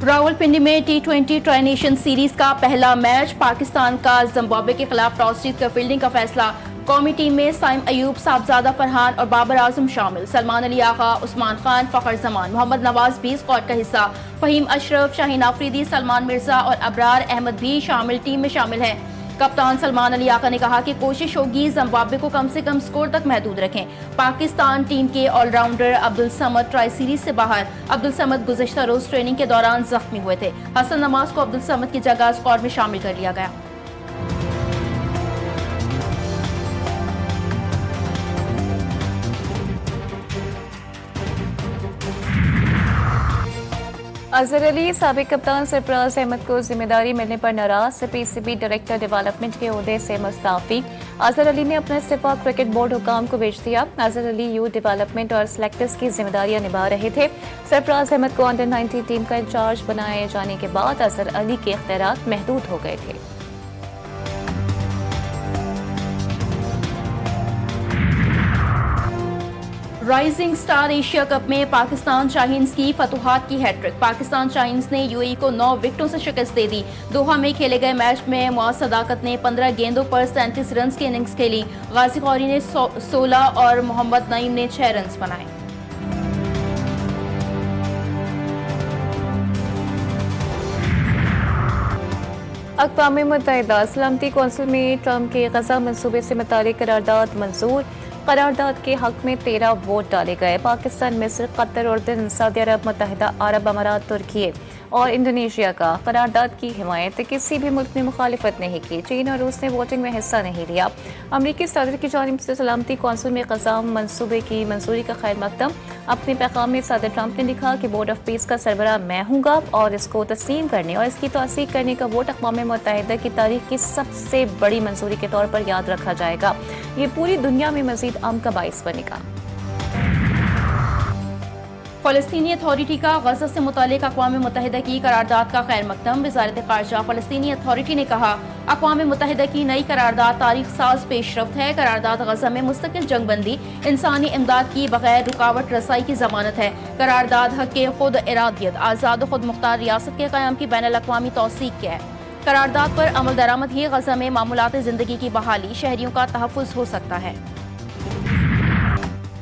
रावलपिंडी में T20 tri nation series का पहला मैच पाकिस्तान का जिम्बाब्वे के खिलाफ टॉस जीतकर फील्डिंग का फैसला। कौमी टीम में साइम अयूब, साहबजादा फरहान और बाबर आजम शामिल। सलमान अली आगा, उस्मान खान, फखर जमान, मोहम्मद नवाज भी स्क्वाड का हिस्सा। फहीम अशरफ, शाहीन आफरीदी, सलमान मिर्जा और अबरार अहमद भी टीम में शामिल हैं। कप्तान सलमान अली आगा ने कहा कि कोशिश होगी जिम्बाब्वे को कम से कम स्कोर तक महदूद रखें। पाकिस्तान टीम के all-rounder Abdul Samad tri series से बाहर। अब्दुल समद गुज़िश्ता रोज ट्रेनिंग के दौरान जख्मी हुए थे। हसन नमाज को अब्दुल समद की जगह स्क्वाड में शामिल कर लिया गया। अजहर अली साबिक कप्तान सरफराज अहमद को जिम्मेदारी मिलने पर नाराज, पीसीबी डायरेक्टर डेवलपमेंट के ओहदे से मुस्ताफी। अजहर अली ने अपना इस्तीफा क्रिकेट बोर्ड हुकाम को भेज दिया। अजहर अली यूथ डेवलपमेंट और सेलेक्टर्स की जिम्मेदारियां निभा रहे थे। सरफराज अहमद को अंडर 19 टीम का इंचार्ज बनाए जाने के बाद अजहर अली के इख्तियारात महदूद हो गए थे। राइजिंग स्टार एशिया कप में पाकिस्तान शाहीन्स की फतुहात की हैट्रिक। पाकिस्तान शाहीन्स ने यूएई को 9 विकेटों से शिकस्त दे दी। दोहा में खेले गए मैच में मुआज सदाकत ने 15 गेंदों पर 37 रन की इनिंग्स खेली। गाजी खौरी ने 16 और मोहम्मद नईम ने 6 रन बनाए। अक़वाम मुत्तहिदा सलामती कौंसिल में ट्रंप के गजा मंसूबे से मुतालिक करारदाद मंजूर। करारदाद के हक में 13 वोट डाले गए। पाकिस्तान, मिस्र, कतर, उर्दन, सऊदी अरब, मुत्तहिदा अरब अमारात, तुर्की और इंडोनेशिया का करारदाद की हिमायत किसी भी मुल्क ने मुखालिफत नहीं की। चीन और रूस ने वोटिंग में हिस्सा नहीं लिया। अमरीकी सदर की जानिब से सलामती कौंसिल में गजा मंसूबे की मंजूरी का खैर मकदम। अपने पैगाम में सदर ट्रंप ने लिखा कि बोर्ड ऑफ पीस का सरबराह मैं हूँगा और इसको तस्लीम करने और इसकी तौसीक करने का वोट अक़वाम मुत्तहिदा की तारीख की सबसे बड़ी मंजूरी के तौर पर याद रखा जाएगा। ये पूरी दुनिया में मजीद अमन का बाइस बनेगा। फ़लस्तीनी अथॉरिटी का गजा से मुतालिक अक़वाम मुत्तहिदा की करारदाद का खैर मकदम। वज़ारत ख़ारिजा फ़लस्तीनी अथॉरिटी ने कहा, अक़वाम मुत्तहिदा की नई करारदाद तारीख साज पेशरफ्त है। करारदाद गजा में मुस्तकिल जंगबंदी, इंसानी इमदाद की बगैर रुकावट रसाई की ज़मानत है। करारदाद हक़ खुद इरादियत, आज़ाद खुद मुख्तार रियासत के क़याम की बैनुल अक़वामी तौसीक क्या है। करारदाद पर अमल दरामद ही गजा में मामूलात ज़िंदगी की बहाली, शहरियों का तहफ़्फ़ुज़ हो सकता है।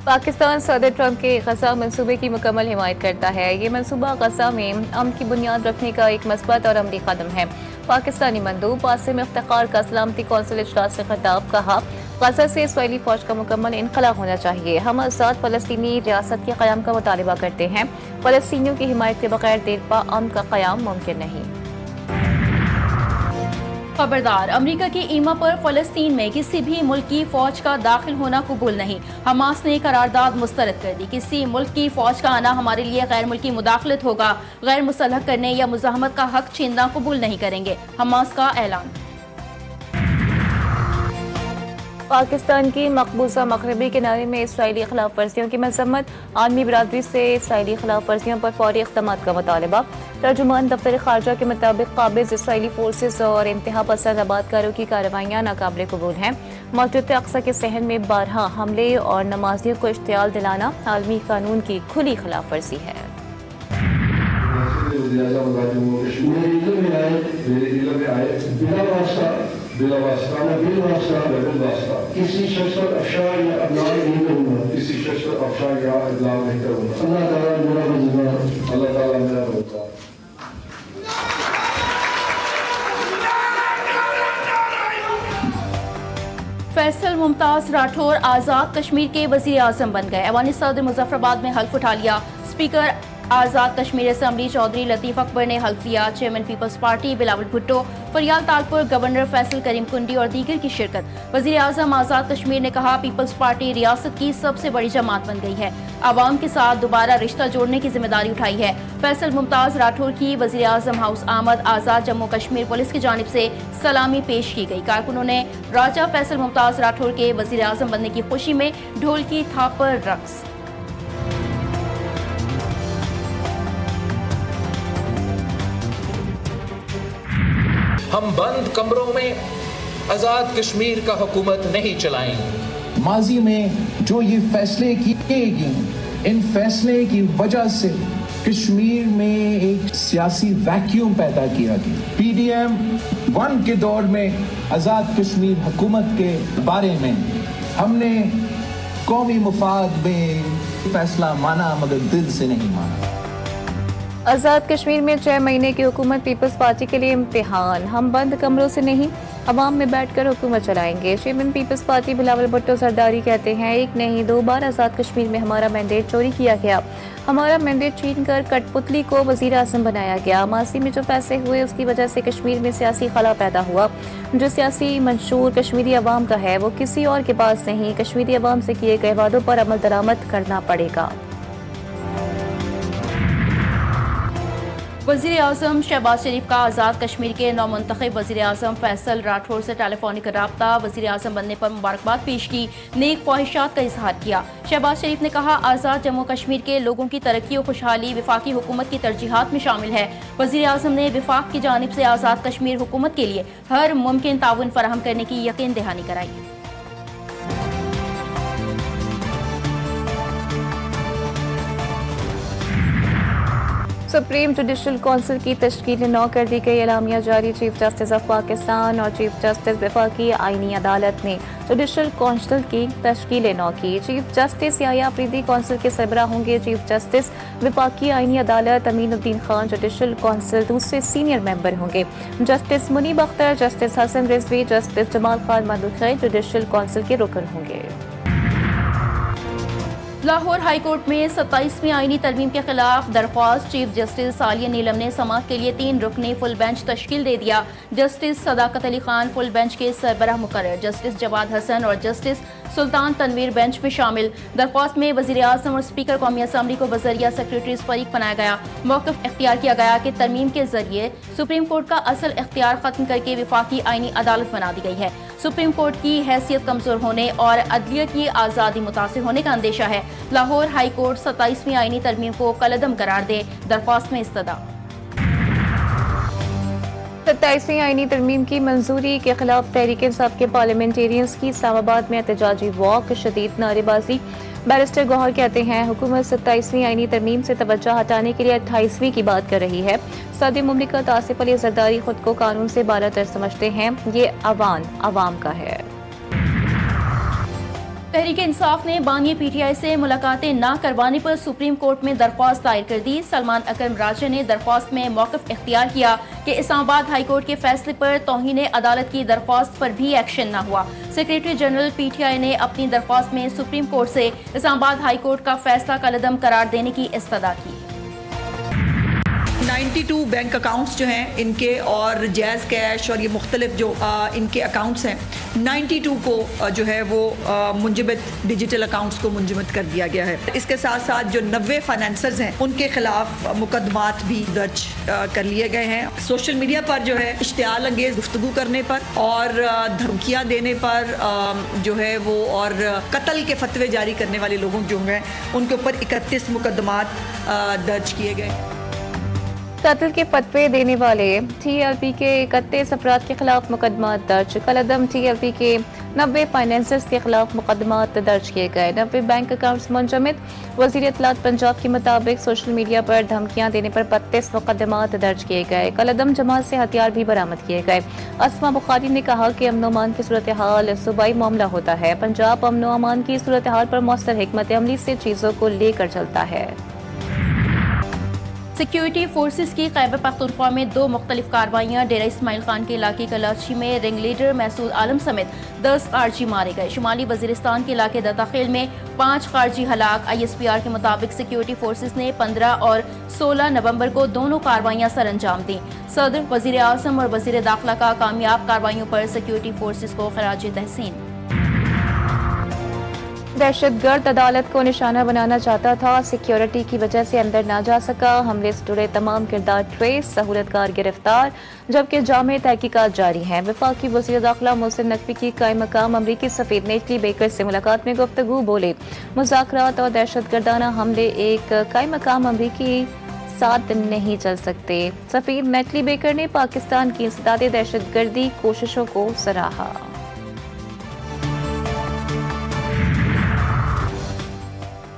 पाकिस्तान सदर ट्रंप के गजा मंसूबे की मुकम्मल हिमायत करता है। ये मंसूबा गजा में अमन की बुनियाद रखने का एक मस्बत और अमली कदम है। पाकिस्तानी मंदूब वासिम इफ्तिखार का सलामती कौंसिल इजलास से खिताब। कहा, गजा से इसराइली फौज का मुकम्मल इनखला होना चाहिए। हम आज़ाद फ़लस्तीनी रियासत के क़याम का मुतालिबा करते हैं। फ़लस्तीनियों की हिमायत के बगैर देरपा अमन का क़याम मुमकिन नहीं। खबरदार, अमेरिका की ईमा पर फ़लस्तीन में किसी भी मुल्क की फौज का दाखिल होना कबूल नहीं। हमास ने करारदाद मुस्तरद कर दी। किसी मुल्क की फौज का आना हमारे लिए गैर मुल्की मुदाखलत होगा। गैर मुसल्लह करने या मुज़ाहमत का हक छीनना कबूल नहीं करेंगे। हमास का ऐलान। पाकिस्तान की मकबूजा मगरबी किनारे में इसराइली खिलाफ वर्जियों की मजम्मत। आलमी बिरादरी से इसराइली खिलाफ वर्जियों पर फौरी इक़दाम का मुतालबा। तर्जुमान दफ्तर खारजा के मुताबिक काबिज इसराइली फोर्सेज और इंतहा पसंद आबादकारों की कार्रवाइयाँ नाकाबिल कबूल हैं। मस्जिद अक्सा के सहन में 12 हमले और नमाजियों को इश्तियाल दिलाना आलमी कानून की खुली खिलाफ वर्जी है। किसी शख्स पर अफशार या इब्लाग नहीं करूँगा। किसी शख्स पर अफशार या इब्लाग नहीं करूँगा। अल्लाह ताला मेरा रोज़गार, अल्लाह ताला मेरा रोज़गार। फैसल मुमताज राठौर आज़ाद कश्मीर के वज़ीर आज़म बन गए। ऐवान सदर मुजफ्फराबाद में हल्फ उठा लिया। स्पीकर आज़ाद कश्मीर असम्बली चौधरी लतीफ़ अकबर ने हल्फ लिया। Chairman Peoples Party Bilawal Bhutto, Faryal Talpur, governor Faisal Karim Kundi और दीगर की शिरकत। वज़ीर आज़म आज़ाद कश्मीर ने कहा, पीपल्स पार्टी रियासत की सबसे बड़ी जमात बन गई है। आवाम के साथ दोबारा रिश्ता जोड़ने की जिम्मेदारी उठाई है। फैसल मुमताज राठौर की वज़ीर आज़म हाउस आमद आज़ाद जम्मू कश्मीर पुलिस की जानिब से सलामी पेश की गई। कारकुनों ने राजा फैसल मुमताज राठौर के वज़ीर आज़म बनने की खुशी में ढोल की थाप पर रक्स। हम बंद कमरों में आज़ाद कश्मीर का हुकूमत नहीं चलाएंगे। माजी में जो ये फैसले किए गए, इन फैसले की वजह से कश्मीर में एक सियासी वैक्यूम पैदा किया गया। PDM 1 के दौर में आज़ाद कश्मीर हुकूमत के बारे में हमने कौमी मुफाद में फैसला माना, मगर दिल से नहीं माना। आज़ाद कश्मीर में 6 महीने की हुकूमत पीपल्स पार्टी के लिए इम्तिहान। हम बंद कमरों से नहीं, अवाम में बैठकर हुकूमत चलाएंगे। Chairman Peoples Party Bilawal Bhutto सरदारी कहते हैं, 1 नहीं 2 बार आज़ाद कश्मीर में हमारा मैंडेट चोरी किया गया। हमारा मैंडेट छीन कर कठपुतली को वज़ीर आज़म बनाया गया। मासी में जो फैसले हुए उसकी वजह से कश्मीर में सियासी खला पैदा हुआ। जो सियासी मंशूर कश्मीरी अवाम का है वो किसी और के पास नहीं, कश्मीरी अवाम से किए गए वादों पर अमल दरामद करना पड़ेगा। वज़ीर आज़म शहबाज शरीफ का आज़ाद कश्मीर के नौमुंतखब वज़ीर आज़म फैसल राठौर से टेलीफोनिक रब्ता। वज़ीर आज़म बनने पर मुबारकबाद पेश की, नेक ख्वाहिशात का इजहार किया। शहबाज शरीफ ने कहा, आज़ाद जम्मू कश्मीर के लोगों की तरक्की और खुशहाली वफाकी हुकूमत की तरजीहात में शामिल है। वज़ीर आज़म ने वफाक की जानिब से आज़ाद कश्मीर हुकूमत के लिए हर मुमकिन ताउन फराहम करने की यकीन दहानी कराई। सुप्रीम जुडिशल काउंसिल की तश्कील 9 कर दी गई। एलामिया जारी। चीफ जस्टिस ऑफ पाकिस्तान और चीफ जस्टिस वफाकी आईनी अदालत ने जुडिशल काउंसिल की तश्कील 9 की। Chief justice Yahya Afridi council के सरबरा होंगे। चीफ जस्टिस वफाकी आईनी अदालत अमीनुद्दीन खान जुडिशल काउंसिल दूसरे सीनियर मेंबर होंगे। Justice Munib Akhtar, justice Hasan Rizvi, justice Jamal Khan Mandokhail judicial council के रुकन होंगे। लाहौर हाई कोर्ट में 27वीं आईनी तरमीम के खिलाफ दरख्वास्त। चीफ जस्टिस आलिया नीलम ने समाअत के लिए 3 रुकनी फुल बेंच तश्कील दे दिया। जस्टिस सदाकत अली खान फुल बेंच के सरबराह मुकर्रर। जस्टिस जवाद हसन और जस्टिस सुल्तान तनवीर बेंच में शामिल। दरख्वास्त में वज़ीर आज़म और स्पीकर कौमी असम्बली को बजरिया सेक्रेटरीज फरीक बनाया गया। मौक़िफ़ इख्तियार किया गया कि तरमीम के जरिए सुप्रीम कोर्ट का असल इख्तियार खत्म करके वफाकी आईनी अदालत बना दी गई है। सुप्रीम कोर्ट की हैसियत कमजोर होने और अदलिया की आज़ादी मुतासिर होने का अंदेशा है। लाहौर हाई कोर्ट 27वीं आईनी तरमीम को कलअदम करार दे। दरख्वास्त में इस्तदा। 27वीं आईनी तरमीम की मंजूरी के खिलाफ तहरीक इंसाफ के पार्लियामेंटेरियंस की इस्लामाबाद में एहतजाजी वॉक, शदीद नारेबाजी। बैरिस्टर गौहर कहते हैं, हुकूमत 27वीं आईनी तरमीम से तवज्जो हटाने के लिए 28वीं की बात कर रही है। सदर मुमलिकत आसिफ अली जरदारी खुद को कानून से बालातर समझते हैं। ये अवाम का है। तहरीक इंसाफ ने बानी PTI से मुलाकातें न करवाने पर सुप्रीम कोर्ट में दरख्वास्त दायर कर दी। सलमान अकरम राजा ने दरख्वास्त में मौक़िफ़ इख्तियार किया कि इस्लामाबाद हाई कोर्ट के फैसले पर तौहीन अदालत की दरख्वास्त पर भी एक्शन न हुआ। सेक्रेटरी जनरल PTI ने अपनी दरख्वास्त में सुप्रीम कोर्ट से इस्लामाबाद हाई कोर्ट का फैसला कलअदम करार देने की इस्तदा की। 92 बैंक अकाउंट्स जो हैं इनके और जैज़ कैश और ये मुख्तलिफ जो इनके अकाउंट्स हैं, 92 को जो है वो मुंजमद डिजिटल अकाउंट्स को मुंजमद कर दिया गया है। इसके साथ साथ जो 90 फाइनेंसर्स हैं उनके खिलाफ मुकदमात भी दर्ज कर लिए गए हैं। सोशल मीडिया पर जो है इश्तियाल अंगेज गुफ्तगू करने पर और धमकियाँ देने पर जो है वो और कत्ल के फतवे जारी करने वाले लोगों जो हैं उनके ऊपर 31 मुकदमात दर्ज किए गए। कत्ल के फतवे देने वाले TLP के 31 अफराद के खिलाफ मुकदमा दर्ज। कलअदम TLP के 90 फाइनेंसर्स के खिलाफ मुकदमात दर्ज किए गए। 90 बैंक अकाउंट्स मुंजमद। वज़ीर इत्तलात पंजाब के मुताबिक सोशल मीडिया पर धमकियां देने पर 32 मुकदमात दर्ज किए गए। कलअदम जमात से हथियार भी बरामद किए गए। अस्मा बुखारी ने कहा कि अमन अमान की सूरत हाल सूबाई मामला होता है। पंजाब अमन अमान की सूरत हाल पर मौसर हिकमत अमली से चीज़ों को लेकर चलता है। सिक्योरिटी फोर्सेस की खैबर पख्तूनख्वा में 2 मुख्तलिफ कार्रवाइयाँ। डेरा इस्माइल खान के इलाके कलाची में रिंग लीडर महसूद आलम समेत 10 खारजी मारे गए। शुमाली वजीरिस्तान के इलाके दताखेल में 5 खारजी हलाक। ISPR के मुताबिक सिक्योरिटी फोर्सेस ने 15 और 16 नवंबर को दोनों कार्रवाइयाँ सर अंजाम दी। सदर, वजीर आज़म और वजीर दाखिला का कामयाब कार्रवाइयों पर सिक्योरिटी फोर्सेस को खराज तहसीन। दहशतगर्द अदालत को निशाना बनाना चाहता था, सिक्योरिटी की वजह से अंदर ना जा सका। हमले से जुड़े तमाम किरदार ट्रेस, सहूलतकार गिरफ्तार, जबकि जामे तहकीकात जारी हैं। वफाकी वज़ीर दाखिला मोहसिन नकवी की कायम मकाम अमरीकी सफ़ीर नेटली बेकर से मुलाकात में गुफ्तगू। बोले, मुज़ाकरात और दहशतगर्दाना हमले एक कायम मकाम अमरीकी साथ नहीं चल सकते। सफ़ीर नेटली बेकर ने पाकिस्तान की इंसदादे दहशतगर्दी कोशिशों को सराहा।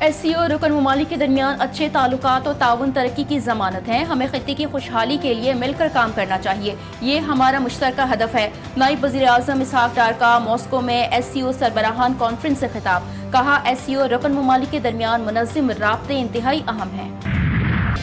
SCO रुकन ममालिक के दरमियान अच्छे ताल्लुकात और ताउन तरक्की की जमानत है। हमें खित्ते की खुशहाली के लिए मिलकर काम करना चाहिए, ये हमारा मुश्तरका हदफ है। नायब वज़ीर आज़म इसहाक डार का मॉस्को में SCO सरबराहान कॉन्फ्रेंस से खिताब, कहा SCO रुकन ममालिक के दरमियान मुनज़्ज़म राब्ते इंतहाई अहम है।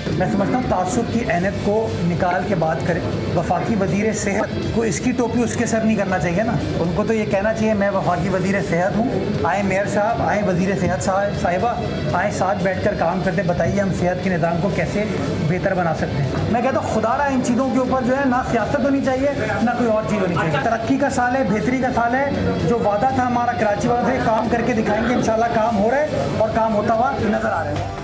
मैं समझता हूँ तासुब की अहमियत को निकाल के बात करें। वफाकी वज़ीर सेहत को इसकी टोपी उसके सर नहीं करना चाहिए ना, उनको तो ये कहना चाहिए मैं वफाकी वज़ीर सेहत हूँ। आए मेयर साहब, आए वज़ीर सेहत साहिबा, आए साथ बैठकर काम करते, बताइए हम सेहत के निज़ाम को कैसे बेहतर बना सकते हैं। मैं कहता हूँ खुदारा इन चीज़ों के ऊपर जो है ना सियासत होनी चाहिए ना कोई और चीज़ होनी चाहिए। तरक्की का साल है, बेहतरी का साल है। जो वादा था हमारा कराची वालों से, काम करके दिखाएंगे, इंशाल्लाह काम हो रहा है और काम होता हुआ नज़र आ रहा है।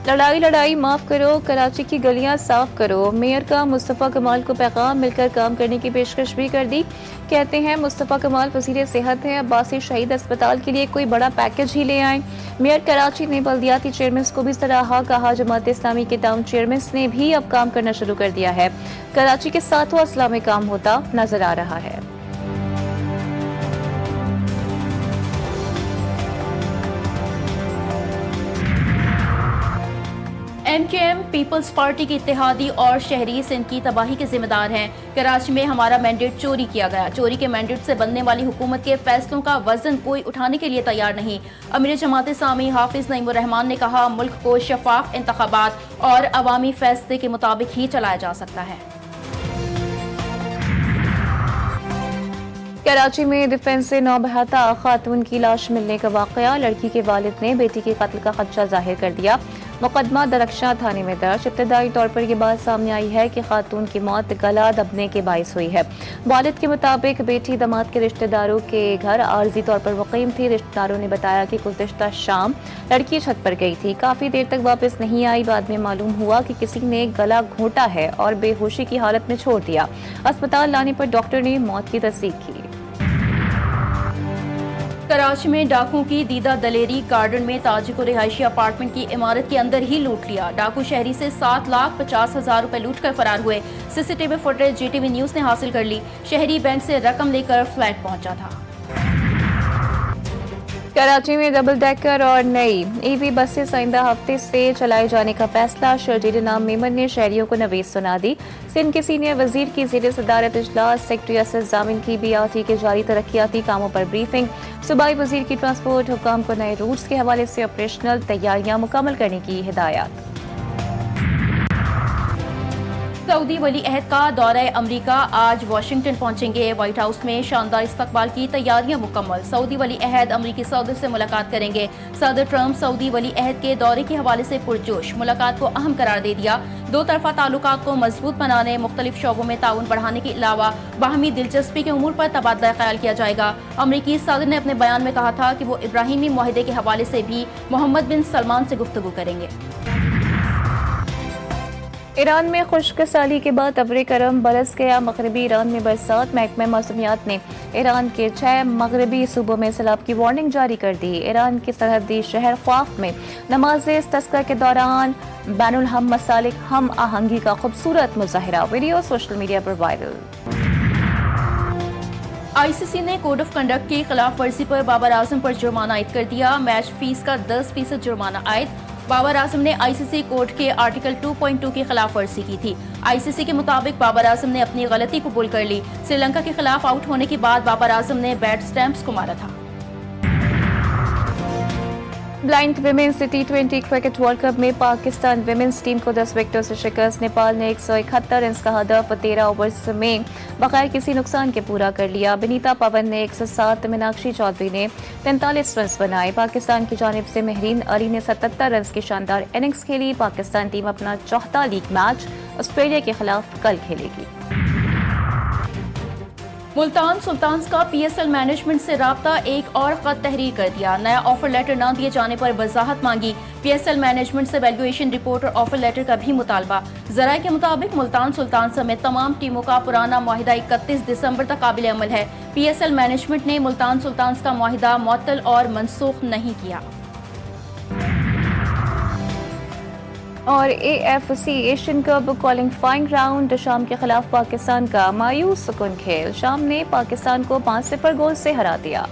लड़ाई लड़ाई माफ़ करो, कराची की गलियां साफ करो। मेयर का मुस्तफ़ा कमाल को पैगाम, मिलकर काम करने की पेशकश भी कर दी। कहते हैं मुस्तफ़ा कमाल वज़ीर सेहत हैं, अब्बासी शहीद अस्पताल के लिए कोई बड़ा पैकेज ही ले आएँ। मेयर कराची ने बल्दियाती चेयरमैन को भी सराहा, कहा जमात इस्लामी के टाउन चेयरमैन ने भी अब काम करना शुरू कर दिया है। कराची के 7वां अजला में काम होता नजर आ रहा है। MKM पीपल्स पार्टी की इत्तेहादी और शहरी सिंध की तबाही के जिम्मेदार हैं। कराची में हमारा मैंडेट चोरी किया गया। चोरी के मैंडेट से बनने वाली हुकूमत के फैसलों का वजन कोई उठाने के लिए तैयार नहीं। अमीर जमात इस्लामी हाफिज नईमुर रहमान ने कहा, मुल्क को शफाफ इंतखाबात और अवामी फैसले के मुताबिक ही चलाया जा सकता है। कराची में डिफेंस से नौबहता खातून की लाश मिलने का वाकया, लड़की के वालिद ने बेटी के कत्ल का खदशा जाहिर कर दिया। मुकदमा दरख्शां थाने में दर्ज। इब्तदाई तौर पर यह बात सामने आई है कि खातून की मौत गला दबने के बायस हुई है। वालिद के मुताबिक बेटी दामाद के रिश्तेदारों के घर आर्जी तौर पर मुकीम थी। रिश्तेदारों ने बताया कि गुज़िश्ता शाम लड़की छत पर गई थी, काफ़ी देर तक वापस नहीं आई। बाद में मालूम हुआ कि किसी ने गला घोंटा है और बेहोशी की हालत में छोड़ दिया। अस्पताल लाने पर डॉक्टर ने मौत की तस्दीक की। कराची में डाकुओं की दीदा दलेरी, गार्डन में ताजी को रिहायशी अपार्टमेंट की इमारत के अंदर ही लूट लिया। डाकू शहरी से 7,50,000 रुपए लूट कर फरार हुए। CCTV फुटेज GTV न्यूज ने हासिल कर ली। शहरी बैंक से रकम लेकर फ्लैट पहुंचा था। कराची में डबल डेकर और नई EV बसें आइंदा हफ्ते से चलाए जाने का फैसला। शर्जील नाम मेमन ने शहरियों को नवीस सुना दी। सिंध के सीनियर वजीर की ज़ेर सदारत इजलास, सेक्रेटरी असद जामिन की BRT के जारी तरक्याती कामों पर ब्रीफिंग। सूबाई वजीर की ट्रांसपोर्ट हुकाम को नए रूट्स के हवाले से ऑपरेशनल तैयारियां मुकम्मल करने की हिदायत। सऊदी वली अहद का दौरा अमरीका, आज वाशिंगटन पहुंचेंगे। व्हाइट हाउस में शानदार इस्तकबाल की तैयारियां मुकम्मल। सऊदी वली अहद अमरीकी सदर से मुलाकात करेंगे। सदर ट्रंप सऊदी वली अहद के दौरे के हवाले से पुरजोश, मुलाकात को अहम करार दे दिया। दो तरफा ताल्लुकात को मजबूत बनाने, मुख्तलिफ शोबों में ताउन बढ़ाने के अलावा बाहमी दिलचस्पी के उमूर पर तबादला ख्याल किया जाएगा। अमरीकी सदर ने अपने बयान में कहा था कि वो इब्राहिमी मुआहिदे के हवाले से भी मोहम्मद बिन सलमान से गुफ्तगू करेंगे। ईरान में खुश्क साली के बाद अब्र करम बरस गया। मगरबी ईरान में बरसात। महकमा मौसमियात ने ईरान के 6 मगरबी सूबों में सैलाब की वार्निंग जारी कर दी। ईरान के सरहदी शहर ख्वाफ में नमाज इस्तिस्का के दौरान बैनुल हम मसालिक हम आहंगी का खूबसूरत मुजाहिरा। वीडियो सोशल मीडिया पर वायरल। ICC ने कोड ऑफ कंडक्ट की खिलाफ वर्जी पर बाबर आजम पर जुर्माना आयद कर दिया। मैच फीस का 10% जुर्माना आयद। बाबर आजम ने ICC कोड के आर्टिकल 2.2 की खिलाफ वर्जी की थी। ICC के मुताबिक बाबर आजम ने अपनी गलती कबूल कर ली। श्रीलंका के खिलाफ आउट होने के बाद बाबर आजम ने बैट स्टैम्प्स को मारा था। Blind women's T20 cricket world cup में पाकिस्तान विमेंस टीम को 10 विकेटों से शिकस्त। नेपाल ने 171 रन का हदफ 13 ओवर्स में बगैर किसी नुकसान के पूरा कर लिया। बिनीता पवन ने 107, मीनाक्षी चौधरी ने 43 रन बनाए। पाकिस्तान की जानिब से महरीन अली ने 77 रन की शानदार इनिंग्स खेली। पाकिस्तान टीम अपना 4था लीग मैच ऑस्ट्रेलिया के खिलाफ कल खेलेगी। मुल्तान सुल्तान्स का PSL मैनेजमेंट से राब्ता, एक और खत तहरीर कर दिया। नया ऑफर लेटर न दिए जाने पर वजाहत मांगी। PSL मैनेजमेंट से वैल्यूएशन रिपोर्ट और ऑफर लेटर का भी मुतालबा। जराये के मुताबिक मुल्तान सुल्तान समेत तमाम टीमों का पुराना मुआहिदा 31 दिसंबर तक काबिल अमल है। PSL मैनेजमेंट ने मुल्तान सुल्तान्स का मुआहिदा मुअत्तल और मनसूख नहीं किया। और AFC Asian cup qualifying round, शाम के खिलाफ पाकिस्तान का मायूस कुन खेल। शाम ने पाकिस्तान को 5-0 गोल से हरा दिया।